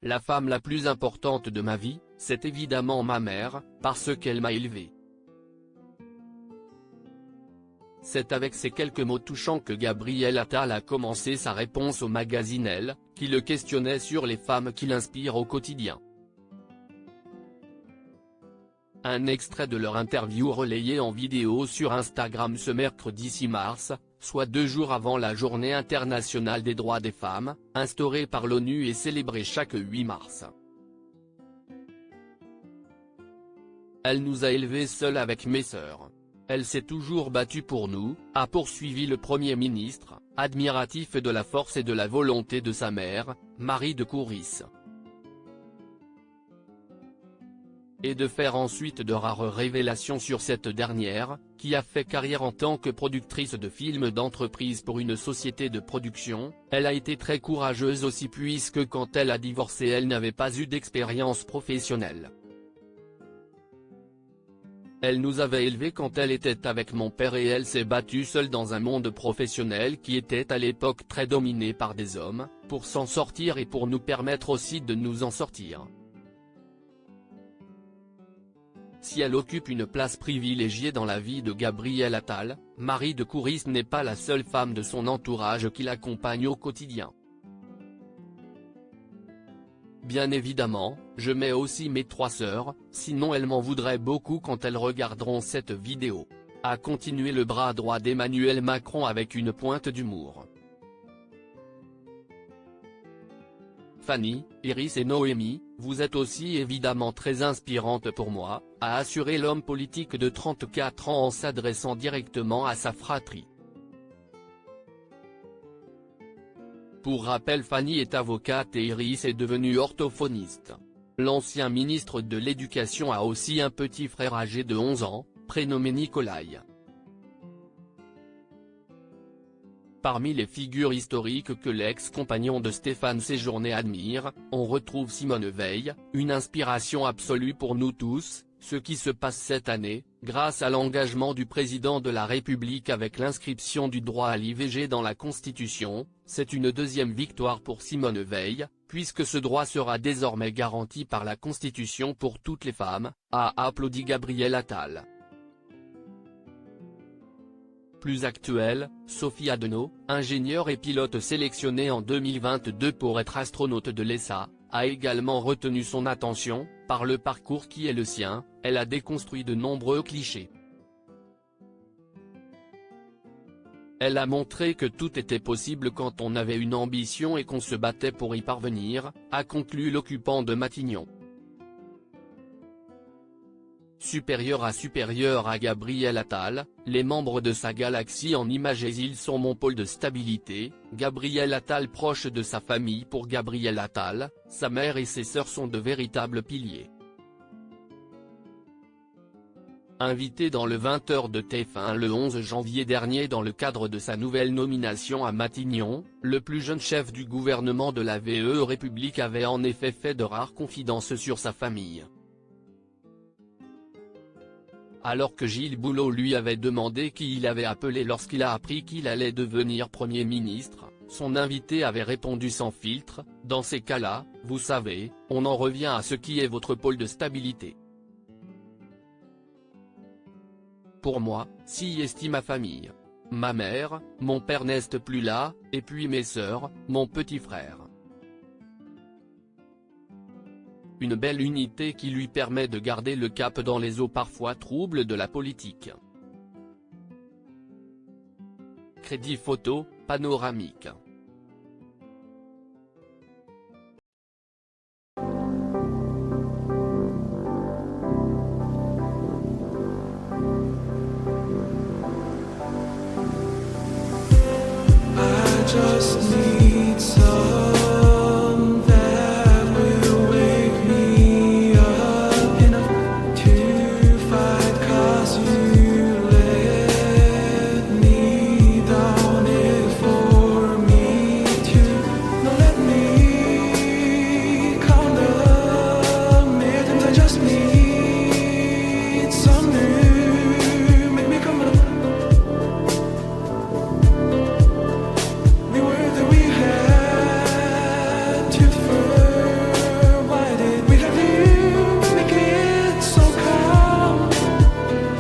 La femme la plus importante de ma vie, c'est évidemment ma mère, parce qu'elle m'a élevé. C'est avec ces quelques mots touchants que Gabriel Attal a commencé sa réponse au magazine Elle, qui le questionnait sur les femmes qui l'inspirent au quotidien. Un extrait de leur interview relayé en vidéo sur Instagram ce mercredi 6 mars, soit 2 jours avant la Journée internationale des droits des femmes, instaurée par l'ONU et célébrée chaque 8 mars. Elle nous a élevés seuls avec mes sœurs. Elle s'est toujours battue pour nous, a poursuivi le Premier ministre, admiratif de la force et de la volonté de sa mère, Marie de Couris. Et de faire ensuite de rares révélations sur cette dernière, qui a fait carrière en tant que productrice de films d'entreprise pour une société de production. Elle a été très courageuse aussi puisque quand elle a divorcé elle n'avait pas eu d'expérience professionnelle. Elle nous avait élevés quand elle était avec mon père et elle s'est battue seule dans un monde professionnel qui était à l'époque très dominé par des hommes, pour s'en sortir et pour nous permettre aussi de nous en sortir. Si elle occupe une place privilégiée dans la vie de Gabriel Attal, Marie de Couris n'est pas la seule femme de son entourage qui l'accompagne au quotidien. Bien évidemment, je mets aussi mes 3 sœurs, sinon elles m'en voudraient beaucoup quand elles regarderont cette vidéo. A continué le bras droit d'Emmanuel Macron avec une pointe d'humour. Fanny, Iris et Noémie, vous êtes aussi évidemment très inspirantes pour moi, a assuré l'homme politique de 34 ans en s'adressant directement à sa fratrie. Pour rappel, Fanny est avocate et Iris est devenue orthophoniste. L'ancien ministre de l'Éducation a aussi un petit frère âgé de 11 ans, prénommé Nikolai. Parmi les figures historiques que l'ex-compagnon de Stéphane Séjourné admire, on retrouve Simone Veil, une inspiration absolue pour nous tous. Ce qui se passe cette année, grâce à l'engagement du président de la République avec l'inscription du droit à l'IVG dans la Constitution, c'est une deuxième victoire pour Simone Veil, puisque ce droit sera désormais garanti par la Constitution pour toutes les femmes, a applaudi Gabriel Attal. Plus actuel, Sophie Adenau, ingénieure et pilote sélectionnée en 2022 pour être astronaute de l'ESA, a également retenu son attention. Par le parcours qui est le sien, elle a déconstruit de nombreux clichés. Elle a montré que tout était possible quand on avait une ambition et qu'on se battait pour y parvenir, a conclu l'occupant de Matignon. Supérieur à Gabriel Attal, les membres de sa galaxie en images et ils sont mon pôle de stabilité. Gabriel Attal proche de sa famille. Pour Gabriel Attal, sa mère et ses sœurs sont de véritables piliers. Invité dans le 20h de TF1 le 11 janvier dernier dans le cadre de sa nouvelle nomination à Matignon, le plus jeune chef du gouvernement de la VE République avait en effet fait de rares confidences sur sa famille. Alors que Gilles Boulot lui avait demandé qui il avait appelé lorsqu'il a appris qu'il allait devenir Premier ministre, son invité avait répondu sans filtre, « Dans ces cas-là, vous savez, on en revient à ce qui est votre pôle de stabilité. Pour moi, si est ma famille. Ma mère, mon père n'est plus là, et puis mes sœurs, mon petit frère. » Une belle unité qui lui permet de garder le cap dans les eaux parfois troubles de la politique. Crédit photo, panoramique. I just need